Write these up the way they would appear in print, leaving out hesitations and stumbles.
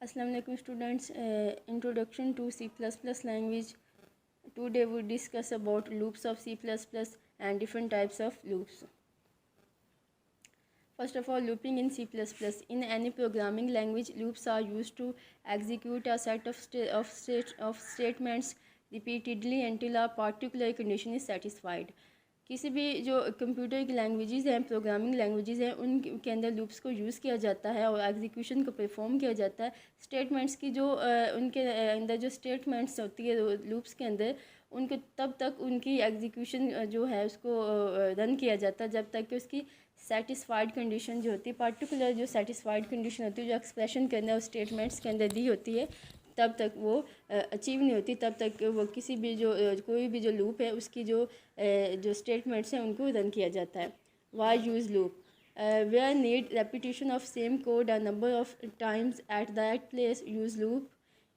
Assalamu alaikum students. Introduction to C++ language. Today we discuss about loops of C++ and different types of loops. First of all, looping in C++. In any programming language, loops are used to execute a set of statements repeatedly until a particular condition is satisfied. किसी भी जो computer की languages हैं, programming languages हैं, उनके अंदर loops को use किया जाता है और एग्जीक्यूशन को परफॉर्म किया जाता है। स्टेटमेंट्स की जो उनके अंदर जो स्टेटमेंट्स होती है लूप्स के अंदर, उनको तब तक उनकी एग्जीक्यूशन जो है उसको रन किया जाता है जब तक कि उसकी सेटिस्फाइड कंडीशन जो होती है, पार्टिकुलर जो सेटिस्फाइड कंडीशन होती है, जो एक्सप्रेशन के अंदर स्टेटमेंट्स के अंदर दी होती है, तब तक वो अचीव नहीं होती, तब तक वो किसी भी जो कोई भी जो लूप है उसकी जो स्टेटमेंट्स हैं उनको रन किया जाता है। Why use loop where need repetition of same code a number of times at that place use loop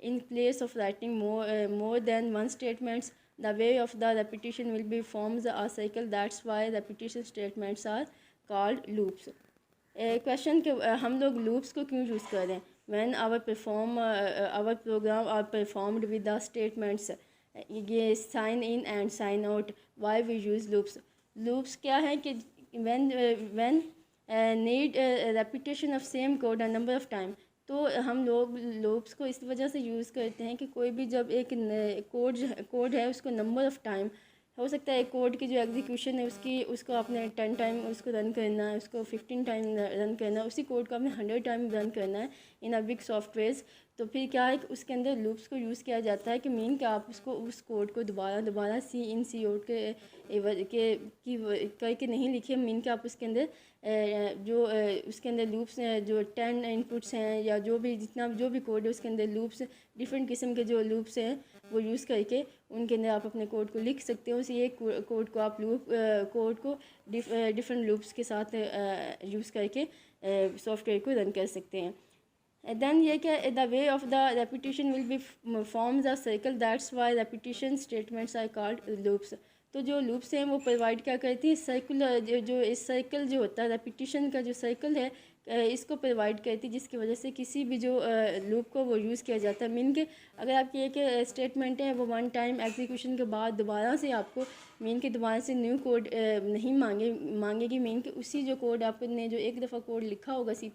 in place of writing more than one statements. The way of the repetition will be forms a cycle. That's why repetition statements are called loops. Question के हम लोग loops को क्यों use कर रहे हैं? When our program are performed with the statements ये sign in and sign out. Why we use loops? Loops क्या है कि when need repetition of same code a number of time, तो हम लोग लूप्स को इस वजह से यूज़ करते हैं कि कोई भी जब एक कोड है उसको नंबर ऑफ़ टाइम हो सकता है, एक कोड की जो एग्जीक्यूशन है उसको आपने 10 टाइम उसको रन करना है, उसको 15 टाइम रन करना है, उसी कोड को आपने 100 टाइम रन करना है इन अ बिग सॉफ्टवेयर। तो फिर क्या है कि उसके अंदर लूप्स को यूज़ किया जाता है कि मीन कि आप उस कोड को दोबारा सी इन सी आउट करके नहीं लिखिए। मीन कि आप उसके अंदर जो उसके अंदर लूप्स हैं, जो 10 इनपुट्स हैं या जो भी कोड है उसके अंदर लूप्स, डिफरेंट किस्म के जो लूप्स हैं वो यूज़ करके उनके अंदर आप अपने कोड को लिख सकते हो। उसी एक कोड को आप कोड को डिफरेंट लूप्स के साथ यूज़ करके सॉफ्टवेयर को रन कर सकते हैं। देन ये क्या, the way of the repetition will be forms a circle, that's why repetition statements are called loops. तो जो लूप्स हैं वो प्रोवाइड क्या करती है, सर्कुलर जो इस सर्कल जो होता है, रेपिटेशन का जो सर्कल है इसको प्रोवाइड करती है, जिसकी वजह से किसी भी जो लूप को वो यूज़ किया जाता है। मीन के अगर आपकी एक स्टेटमेंट है वो वन टाइम एग्जीक्यूशन के बाद दोबारा से आपको मीन के दोबारा से न्यू कोड नहीं मांगेगी। मीन के उसी जो कोड आपने जो एक दफ़ा कोड लिखा होगा C++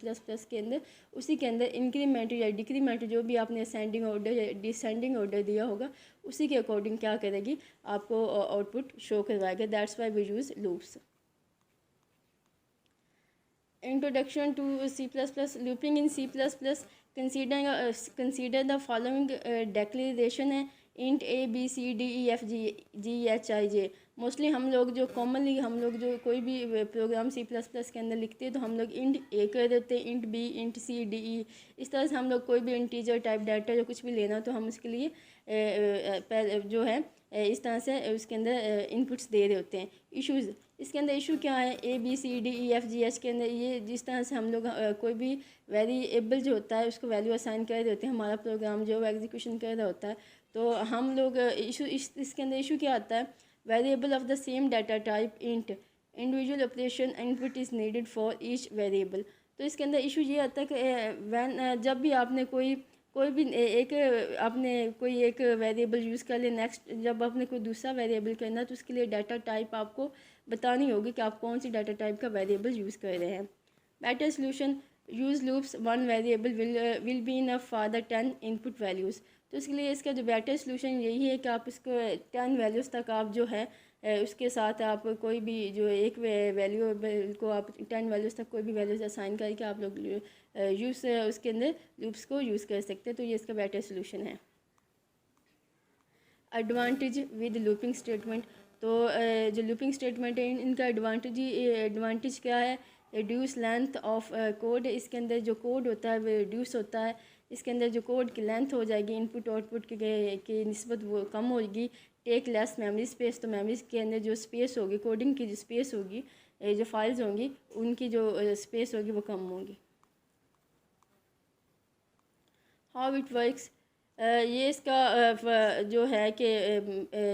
के अंदर, उसी के अंदर इंक्रीमेंट या डिक्रीमेंट जो भी आपने असेंडिंग ऑर्डर या डिसेंडिंग ऑर्डर दिया होगा उसी के अकॉर्डिंग क्या करेगी, आपको आउटपुट शो करवाएगा। That's why we use loops. Introduction to C++. Looping in C++. Consider the following declaration है, int a b c d e f g h i j। Mostly हम लोग जो कोई भी प्रोग्राम C++ के अंदर लिखते हैं तो हम लोग इंट ए कर देते हैं, इंट बी, इंट सी, डी ई। इस तरह से हम लोग कोई भी इंटीजर टाइप डाटा जो कुछ भी लेना तो हम उसके लिए जो है इस तरह से उसके अंदर इनपुट्स दे रहे होते हैं। इश्यूज़, इसके अंदर इशू क्या है, A B C D E F G H के अंदर ये जिस तरह से हम लोग कोई भी वेरिएबल जो होता है उसको वैल्यू असाइन कर रहे होते हैं, हमारा प्रोग्राम जो एग्जीक्यूशन कर रहा होता है, तो हम लोग इसके अंदर इशू क्या आता है, variable of the same data type int, individual operation input is needed for each variable. तो इसके अंदर इशू ये आता है कि जब भी आपने कोई भी एक वेरिएबल यूज़ कर ले, नेक्स्ट जब आपने कोई दूसरा वेरिएबल करना तो उसके लिए डाटा टाइप आपको बतानी होगी कि आप कौन सी डाटा टाइप का वेरिएबल यूज़ कर रहे हैं। Better solution, use loops, one variable will be enough for the 10 input values. तो इसके लिए इसका जो बेटर सोल्यूशन यही है कि आप इसको 10 वैल्यूज़ तक आप जो है उसके साथ आप कोई भी जो एक वैल्यू को आप 10 वैल्यूज़ तक कोई भी वैल्यूज़ असाइन करके आप लोग उसके अंदर लूप्स को यूज़ कर सकते हैं। तो ये इसका बेटर सोल्यूशन है। एडवांटेज विद लूपिंग स्टेटमेंट, तो जो लूपिंग स्टेटमेंट है इनका एडवांटेज क्या है, रिड्यूस लेंथ ऑफ कोड। इसके अंदर जो कोड होता है वो रिड्यूस होता है, इसके अंदर जो कोड की लेंथ हो जाएगी इनपुट आउटपुट की निस्बत वो कम होगी। टेक लेस मेमोरी स्पेस, तो मेमोरी के अंदर जो स्पेस होगी, कोडिंग की जो स्पेस होगी, जो फाइल्स होंगी उनकी जो स्पेस होगी वो कम होगी। हाउ इट वर्क्स, ये इसका जो है कि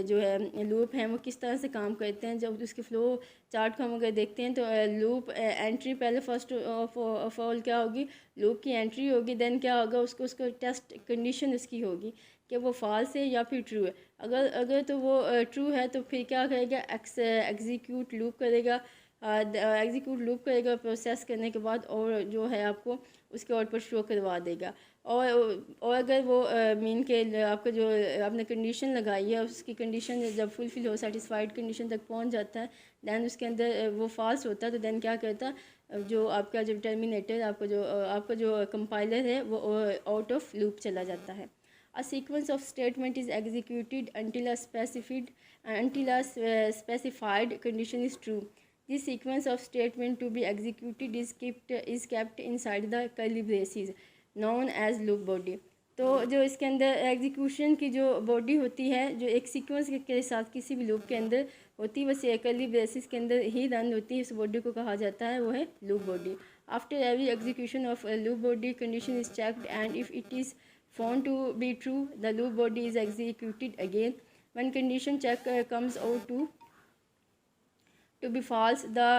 जो है लूप हैं वो किस तरह से काम करते हैं। जब उसके फ़्लो चार्ट को हम अगर देखते हैं तो लूप एंट्री पहले फर्स्ट ऑफ ऑल क्या होगी, लूप की एंट्री होगी। देन क्या होगा, उसको टेस्ट कंडीशन उसकी होगी कि वो फॉल्स है या फिर ट्रू है। अगर अगर तो वो ट्रू है तो फिर क्या करेगा, एग्जीक्यूट लूप करेगा। एग्जीक्यूट लूप करेगा प्रोसेस करने के बाद, और जो है आपको उसके आउटपुट शो करवा देगा। और अगर वो मीन के आपका जो आपने कंडीशन लगाई है उसकी कंडीशन जब फुलफिल हो, सेटिस्फाइड कंडीशन तक पहुंच जाता है, दैन उसके अंदर वो फॉल्स होता है, तो दैन क्या करता है, जो आपका जो टर्मिनेटर आपका जो कंपाइलर है वो आउट ऑफ लूप चला जाता है। A sequence of statement is executed until a specified condition is true. This sequence of statement to be executed is kept inside the curly braces known as loop body. तो जो इसके अंदर execution की जो body होती है, जो एक सीक्वेंस के साथ किसी भी लूप के अंदर होती है, बस कर्ली ब्रेसेस के अंदर ही रन होती है, इस बॉडी को कहा जाता है वो है loop body. After every execution of loop body condition is checked and if it is found to be true, the loop body is executed again. When condition check comes out to be false, the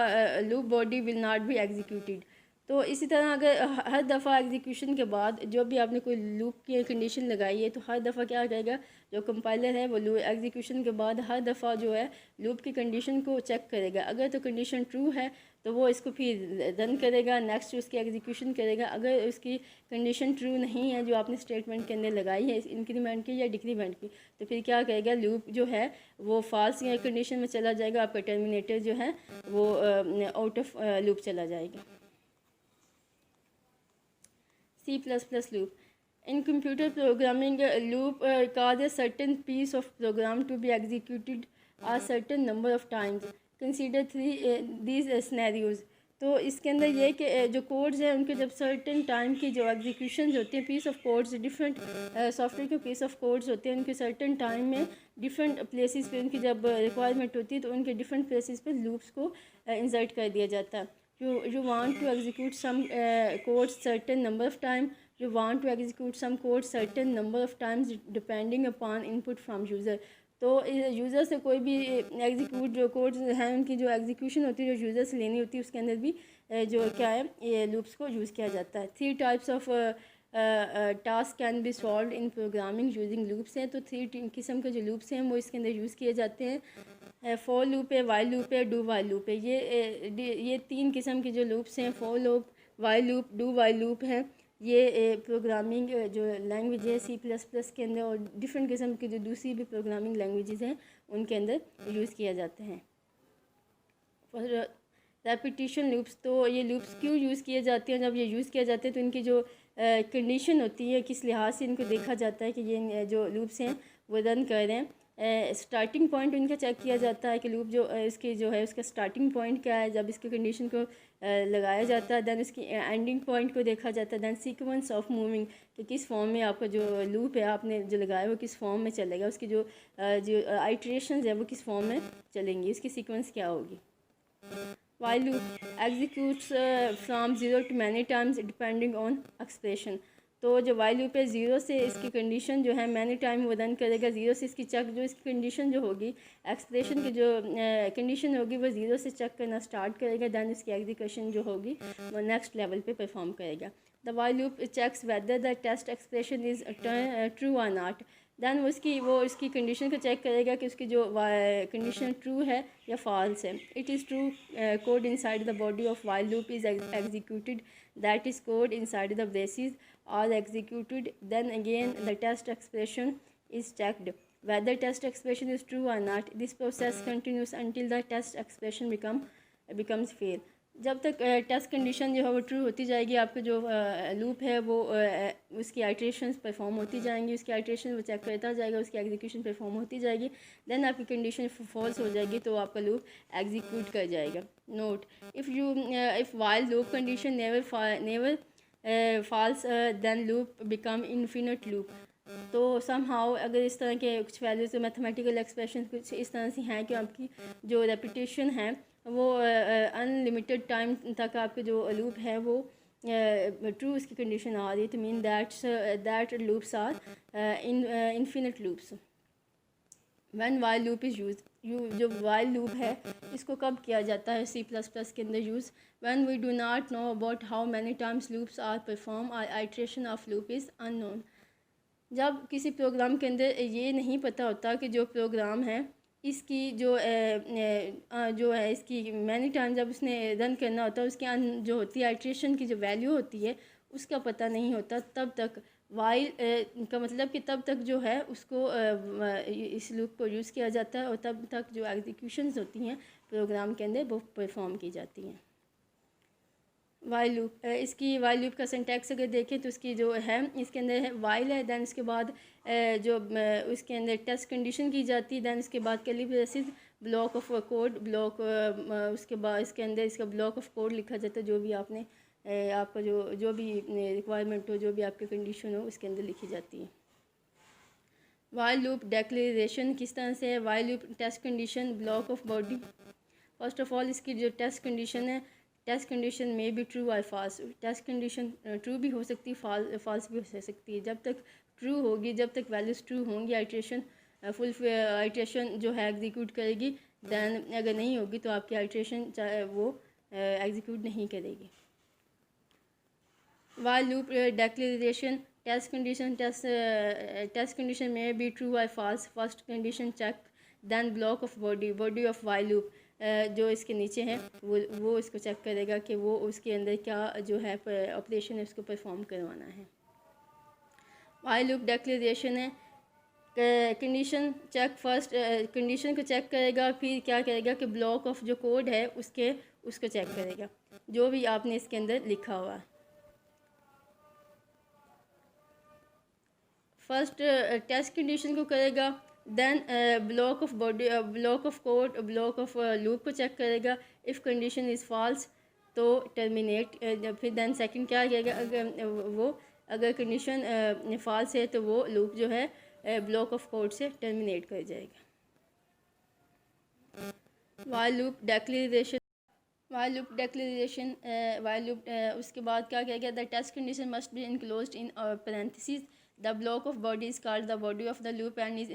loop body will not be executed. तो इसी तरह अगर हर दफ़ा execution के बाद जो भी आपने कोई लूप की कंडीशन लगाई है, तो हर दफ़ा क्या करेगा, जो कंपाइलर है वो एग्जीक्यूशन के बाद हर दफ़ा जो है लूप की कंडीशन को चेक करेगा। अगर तो कंडीशन ट्रू है तो वो इसको फिर रन करेगा, नेक्स्ट उसकी एग्जीक्यूशन करेगा। अगर उसकी कंडीशन ट्रू नहीं है जो आपने स्टेटमेंट के अंदर लगाई है इंक्रीमेंट की या डिक्रीमेंट की, तो फिर क्या करेगा, लूप जो है वो फॉल्स कंडीशन में चला जाएगा, आपका टर्मिनेटर जो है वो आउट ऑफ लूप चला जाएगा। C++ loop. In computer programming, a loop causes a certain piece of program to be executed a certain number of times. Consider these scenarios. तो इसके अंदर ये कि जो कोड्स हैं उनके जब सर्टेन टाइम की जो एग्जीक्यूशन होती हैं, piece of codes different software के पीस ऑफ कोड्स होते हैं, उनके सर्टेन टाइम में डिफरेंट प्लेसेस पे उनकी जब रिक्वायरमेंट होती है तो उनके डिफरेंट प्लेसेस पे लूप्स को इंसर्ट कर दिया जाता है। You want to execute some code certain number of time. You want to execute some code certain number of times depending upon input from user. तो यूज़र से कोई भी एग्जीक्यूट जो कोड्स हैं उनकी जो एग्जीक्यूशन होती है, जो यूज़र से लेनी होती है, उसके अंदर भी जो क्या है ये लूप्स को यूज़ किया जाता है। 3 types of task can be solve in programming using loops हैं। तो 3 किस्म के जो लूप्स हैं वो इसके अंदर यूज़ किए जाते हैं। फॉर लूप है, वाइल लूप है, डू वाइल लूप है। ये 3 किस्म के जो लूप्स हैं, for loop, while loop, do while loop हैं, ये प्रोग्रामिंग जो लैंग्वेज है C++ के अंदर और डिफरेंट किस्म की जो दूसरी भी प्रोग्रामिंग लैंग्वेजेस हैं उनके अंदर यूज़ किया जाते हैं। रेपिटिशन लूप्स, तो ये लूप्स क्यों यूज़ किए जाते हैं, जब ये यूज़ किए जाते हैं तो इनकी जो कंडीशन होती है, किस लिहाज से इनको देखा जाता है कि ये जो लूप्स हैं वो रन कर रहे हैं। स्टार्टिंग पॉइंट इनका चेक किया जाता है कि लूप जो इसकी जो है उसका स्टार्टिंग पॉइंट क्या है, जब इसकी कंडीशन को लगाया जाता है। दैन उसकी एंडिंग पॉइंट को देखा जाता है। दैन सीक्वेंस ऑफ मूविंग कि किस फॉर्म में आपका जो लूप है आपने जो लगाया वो किस फॉर्म में चलेगा, उसकी जो आइट्रेशंस है वो किस फॉर्म में चलेंगी, उसकी सीक्वेंस क्या होगी। While loop executes from 0 to many times depending on expression. तो जो वाइल लूप है 0 से इसकी कंडीशन जो है मैनी टाइम वो रन करेगा। 0 से इसकी चेक जो इसकी कंडीशन जो होगी, एक्सप्रेशन की जो कंडीशन होगी वो 0 से चेक करना स्टार्ट करेगा। दैन इसकी एग्जीक्यूशन जो होगी वो नेक्स्ट लेवल पे परफॉर्म करेगा। The while loop checks whether the test expression is true और नॉट। दैन वो इसकी कंडीशन को चेक करेगा कि उसकी जो कंडीशन ट्रू है या फॉल्स है। It is true code inside the body of while loop is executed, that is code inside the braces are executed. Then again the test expression is checked whether test expression is true or not. This process continues until the test expression becomes fail. जब तक test condition जो है वो true होती जाएगी, आपका जो loop है वो उसकी आइट्रेशंस परफॉर्म होती जाएंगी, उसकी आइट्रेशन वो चेक करता जाएगा, उसकी एग्जीक्यूशन परफॉर्म होती जाएगी। देन आपकी कंडीशन फॉल्स हो जाएगी तो आपका लूप एग्जीक्यूट कर जाएगा। Note, if while loop condition never false then loop become infinite loop. तो समहाउ अगर इस तरह के कुछ वैल्यूज मैथमेटिकल एक्सप्रेशन कुछ इस तरह से हैं कि आपकी जो रेपिटेशन है वो अनलिमिटेड टाइम तक आपके जो लूप है वो ट्रू इसकी कंडीशन आ रही है तो mean that loops are infinite loops. When while loop is use, जो वाइल लूप है इसको कब किया जाता है सी प्लस प्लस के अंदर use? When we do not know about how many times loops are perform और iteration of loop is unknown. जब किसी प्रोग्राम के अंदर ये नहीं पता होता कि जो प्रोग्राम है इसकी जो है इसकी मैनी टाइम जब उसने रन करना होता है उसकी जो होती है आइट्रेशन की जो वैल्यू होती है उसका पता नहीं होता, तब तक वाइल का मतलब कि तब तक जो है उसको इस लूप को यूज़ किया जाता है और तब तक जो एग्जीक्यूशंस होती हैं प्रोग्राम के अंदर वो परफॉर्म की जाती हैं। वाइल लूप, इसकी वाइल लूप का सिंटैक्स अगर देखें तो इसकी जो है इसके अंदर है वाइल है, दैन इसके बाद जो उसके अंदर टेस्ट कंडीशन की जाती है, दैन इसके बाद curly braces block of code block, उसके बाद इसके अंदर इसका ब्लॉक ऑफ कोड लिखा जाता है, जो भी आपने आपका जो भी रिक्वायरमेंट हो, जो भी आपकी कंडीशन हो उसके अंदर लिखी जाती है। वाइल लूप डिक्लेरेशन किस तरह से है? While loop test condition block of body. First of all इसकी जो टेस्ट कंडीशन है, टेस्ट कंडीशन में भी ट्रू और फॉल्स। टेस्ट कंडीशन ट्रू भी हो सकती है, फॉल्स भी हो सकती है। जब तक ट्रू होगी, जब तक वैल्यूज़ ट्रू होंगी, आइट्रेशन फुल आइट्रेशन जो है एग्जीक्यूट करेगी। दैन अगर नहीं होगी तो आपकी आइट्रेशन वो एग्जीक्यूट नहीं करेगी। While loop declaration test condition में भी ट्रू और false. First condition check, then block of body of while loop जो इसके नीचे है वो इसको चेक करेगा कि वो उसके अंदर क्या जो है ऑपरेशन है उसको परफॉर्म करवाना है। वाइल लूप डिक्लेरेशन है कंडीशन चेक, फर्स्ट कंडीशन को चेक करेगा, फिर क्या करेगा कि ब्लॉक ऑफ जो कोड है उसको चेक करेगा, जो भी आपने इसके अंदर लिखा हुआ है। फर्स्ट टेस्ट कंडीशन को करेगा, then block of body block of code block of loop को चेक करेगा। इफ़ कंडीशन इज़ फॉल्स तो टर्मिनेट, फिर देन सेकंड क्या करेगा, अगर कंडीशन फॉल्स है तो वो लूप जो है ब्लॉक ऑफ कोड से टर्मिनेट कर जाएगा। While loop declaration while loop उसके बाद क्या कहेगा, the test condition must be enclosed in parenthesis. The block of body is called the body of the loop and is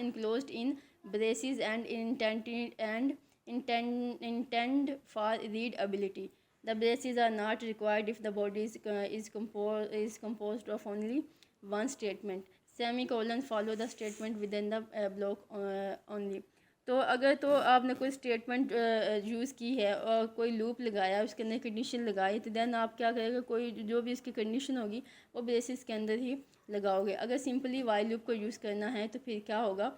enclosed in braces and intend for readability. The braces are not required if the body is composed of only one statement. Semicolon follow the statement within the block only. तो अगर तो आपने कोई statement use की है और कोई loop लगाया, उसके अंदर कंडीशन लगाई, तो देन आप क्या करेंगे, कोई जो भी इसकी कंडीशन होगी वो बेसिस के अंदर ही लगाओगे। अगर सिंपली वाइल लूप को यूज़ करना है तो फिर क्या होगा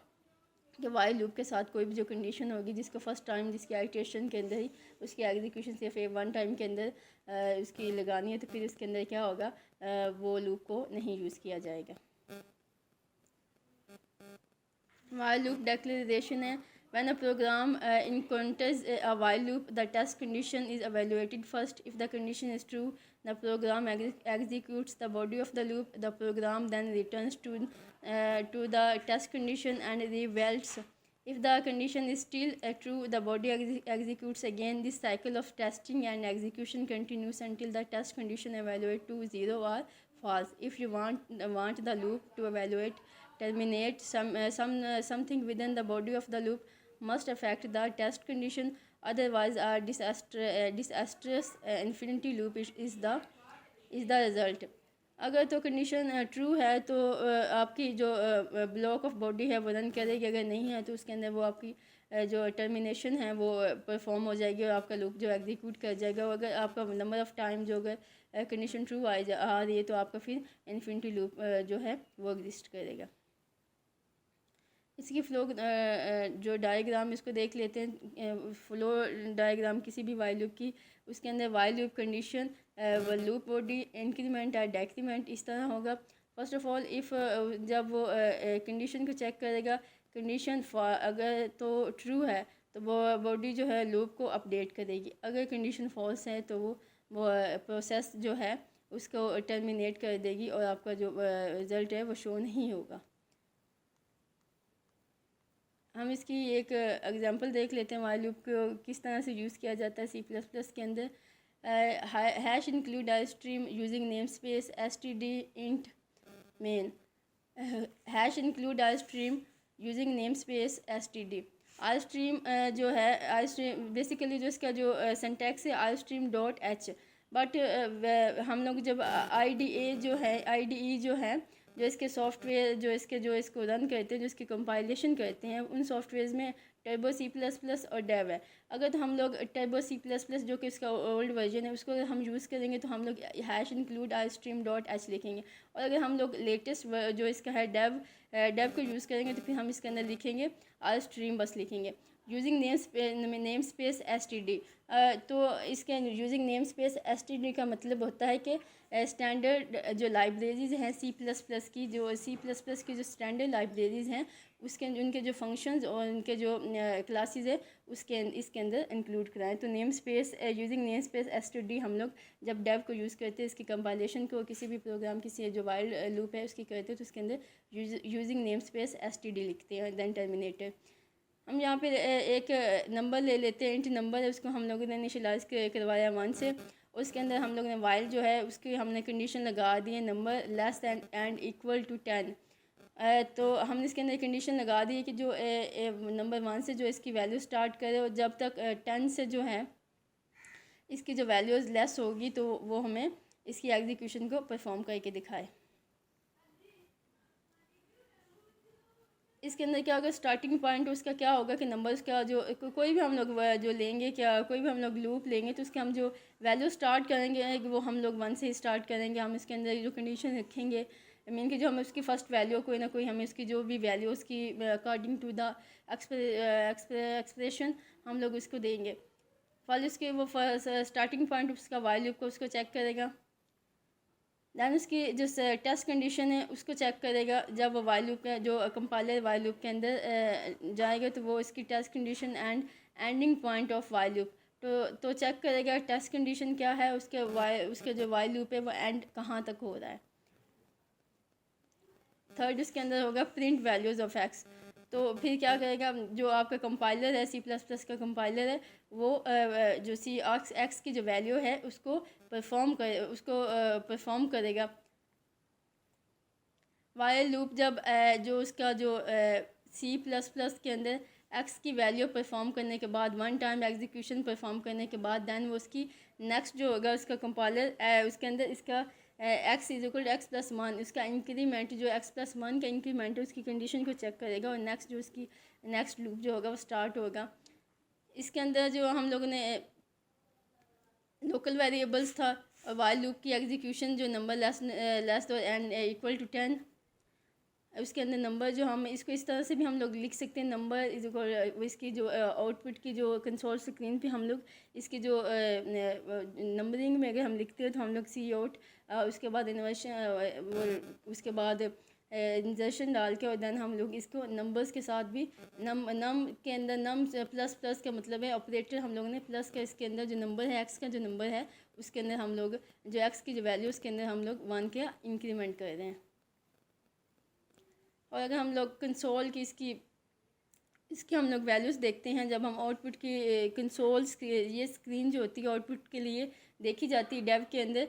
कि वाइल लूप के साथ कोई भी जो कंडीशन होगी जिसको फर्स्ट टाइम जिसकी आइट्रेशन के अंदर ही उसकी एग्जीक्यूशन से फिर वन टाइम के अंदर उसकी लगानी है, तो फिर उसके अंदर क्या होगा, वो लूप को नहीं यूज़ किया जाएगा। वाइल लूप डिक्लेरेशन है, when a program encounters a while loop, the test condition is evaluated first. If the condition is true, the program executes the body of the loop. The program then returns to the test condition and reevaluates. If the condition is still true, the body executes again. This cycle of testing and execution continues until the test condition evaluates to 0 or false. If you want the loop to evaluate, terminate something within the body of the loop must affect the test condition, otherwise a disastrous infinity loop is the result. अगर तो condition true है तो आपकी जो block of body है वो run करेगी, अगर नहीं है तो उसके अंदर वो आपकी जो टर्मिनेशन है वो परफॉर्म हो जाएगी और आपका लूप जो एग्जीक्यूट कर जाएगा। अगर आपका नंबर ऑफ़ टाइम जो अगर कंडीशन ट्रू आ रही है तो आपका फिर इन्फिनिटी लूप जो है वो एग्जिस्ट करेगा। इसकी फ्लो जो डायग्राम इसको देख लेते हैं। फ्लो डायग्राम किसी भी वाइल लूप की, उसके अंदर while loop condition loop body increment या डेक्रीमेंट इस तरह होगा। फर्स्ट ऑफ ऑल इफ़ जब वो कंडीशन को चेक करेगा, कंडीशन अगर तो ट्रू है तो वो बॉडी जो है लूप को अपडेट करेगी। अगर कंडीशन फॉल्स है तो वो प्रोसेस जो है उसको टर्मिनेट कर देगी और आपका जो रिज़ल्ट है वो शो नहीं होगा। हम इसकी एक एग्जांपल देख लेते हैं वाइल लूप को किस तरह से यूज़ किया जाता है सी प्लस प्लस के अंदर। Hash include I stream using name space std int main hash include I stream using name space std I stream जो है आई स्ट्रीम बेसिकली जो इसका जो सिंटैक्स है I stream dot H but हम लोग जब IDE जो है जो इसके सॉफ्टवेयर जो इसको रन करते हैं जो इसकी कंपाइलेशन करते हैं उन सॉफ्टवेयर्स में टर्बो C++ और डेव है। अगर तो हम लोग टर्बो C++ जो कि इसका ओल्ड वर्जन है उसको अगर हम यूज़ करेंगे तो हम लोग hash include I stream dot H लिखेंगे, और अगर हम लोग लेटेस्ट जो इसका है डेव को यूज़ करेंगे तो फिर हम इसके अंदर लिखेंगे आई स्ट्रीम बस लिखेंगे यूजिंग नेम स्पेस std। तो इसके यूजिंग नेम स्पेस std का मतलब होता है कि स्टैंडर्ड जो लाइब्रेरीज़ हैं C++ की जो स्टैंडर्ड लाइब्रेरीज़ हैं उसके उनके जो फंक्शंस और उनके जो क्लासेस है इसके अंदर इंक्लूड कराएं। तो name space using name space std हम लोग जब डेव को यूज़ करते हैं इसकी कंपाइलेशन को किसी भी प्रोग्राम किसी जो वाइल लूप है उसकी करते हैं तो उसके अंदर यूजिंग नेम स्पेस std लिखते हैं देन टर्मिनेटर। हम यहाँ पे एक नंबर ले लेते हैं, इंट नंबर है उसको हम लोगों ने इनिशियलाइज करवाया 1 से, उसके अंदर हम लोगों ने वाइल जो है उसकी हमने कंडीशन लगा दी है number less than and equal to 10। तो हमने इसके अंदर कंडीशन लगा दी है कि जो नंबर 1 से जो इसकी वैल्यू स्टार्ट करे और जब तक 10 से जो है इसकी जो वैल्यूज़ लेस होगी तो वो हमें इसकी एग्जीक्यूशन को परफॉर्म करके दिखाए। इसके अंदर क्या होगा स्टार्टिंग पॉइंट उसका क्या होगा कि नंबर्स का जो कोई भी हम लोग जो लेंगे कोई भी हम लोग लूप लेंगे तो उसके हम जो वैल्यू स्टार्ट करेंगे वो हम लोग 1 से ही स्टार्ट करेंगे। हम इसके अंदर जो कंडीशन रखेंगे मीन कि जो हमें उसकी फ़र्स्ट वैल्यू कोई ना कोई हमें उसकी जो भी वैल्यू उसकी अकॉर्डिंग टू द एक्सप्रेशन हम लोग उसको देंगे। फल उसके वो स्टार्टिंग पॉइंट उसका वाइल लूप को उसको चेक करेगा, दैन उसकी जो टेस्ट कंडीशन है उसको चेक करेगा। जब वो वाइल लूप का जो कंपाइलर वाइल लूप के अंदर जाएगा तो वो इसकी test condition and ending point of while loop तो चेक करेगा टेस्ट कंडीशन क्या है उसके जो वाइल लूप है वो एंड कहाँ तक हो रहा है। थर्ड उसके अंदर होगा प्रिंट वैल्यूज़ ऑफ एक्स। तो फिर क्या करेगा जो आपका कंपाइलर है C++ का कंपाइलर है वो जो एक्स की जो वैल्यू है उसको परफॉर्म करेगा। वाइल लूप जब जो उसका जो C++ के अंदर एक्स की वैल्यू परफॉर्म करने के बाद 1 टाइम एग्जीक्यूशन परफॉर्म करने के बाद दैन वो उसकी नेक्स्ट जो होगा उसका कंपाइलर उसके अंदर इसका x is equal to x plus 1 उसका इंक्रीमेंट जो एक्स प्लस 1 का इंक्रीमेंट है उसकी कंडीशन को चेक करेगा और नेक्स्ट जो उसकी नेक्स्ट लूप जो होगा वो स्टार्ट होगा। इसके अंदर जो हम लोगों ने लोकल वेरिएबल्स था और वाइल लूप की एग्जीक्यूशन जो number less and equal to 10 उसके अंदर नंबर जो हम इसको इस तरह से भी हम लोग लिख सकते हैं नंबर इज इसकी जो आउटपुट की जो कंसोल स्क्रीन पे हम लोग इसकी जो नंबरिंग में अगर हम लिखते हैं तो हम लोग सी आउट उसके बाद उसके बाद इंजर्शन डाल के और देन हम लोग इसको नंबर्स के साथ भी नम के अंदर नम प्लस का मतलब है ऑपरेटर हम लोगों ने प्लस का इसके अंदर जो नंबर है एक्स का जो नंबर है उसके अंदर हम लोग जो एक्स की जो वैल्यू उसके अंदर हम लोग 1 के इंक्रीमेंट कर रहे हैं। और अगर हम लोग कंसोल की इसकी हम लोग वैल्यूज़ देखते हैं जब हम आउटपुट की कंसोल्स ये स्क्रीन जो होती है आउटपुट के लिए देखी जाती है डेव के अंदर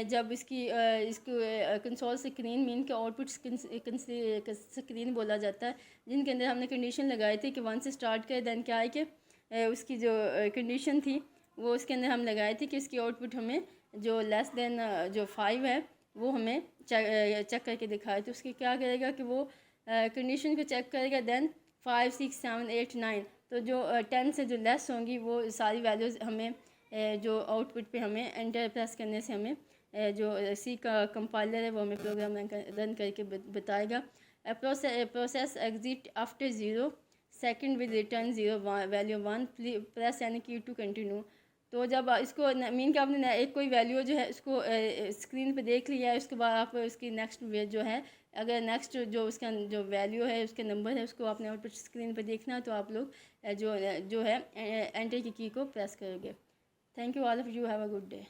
जब इसको कंसोल स्क्रीन मीन के आउटपुट स्क्रीन बोला जाता है जिनके अंदर हमने कंडीशन लगाई थी कि 1 से स्टार्ट कर देन क्या है कि उसकी जो कंडीशन थी वो उसके अंदर हम लगाए थे कि इसकी आउटपुट हमें जो लेस देन जो 5 है वो हमें चेक करके दिखाए। तो उसके क्या करेगा कि वो कंडीशन को चेक करेगा देन 5 6 7 8 9 तो जो 10 से जो लेस होंगी वो सारी वैल्यूज़ हमें जो आउटपुट पे हमें एंटर प्रेस करने से हमें जो सी का कंपाइलर है वो हमें प्रोग्राम रन करके बताएगा। Process exit after 0 second with return 0 value 1 press यानी की टू कंटिन्यू। तो जब इसको मीन कि आपने एक कोई वैल्यू जो है उसको स्क्रीन पे देख लिया है उसके बाद आप उसकी नेक्स्ट जो है अगर नेक्स्ट जो उसका जो वैल्यू है उसके नंबर है उसको आपने आउटपुट स्क्रीन पे देखना है तो आप लोग जो है एंटर की को प्रेस करोगे। Thank you all of you have a good day.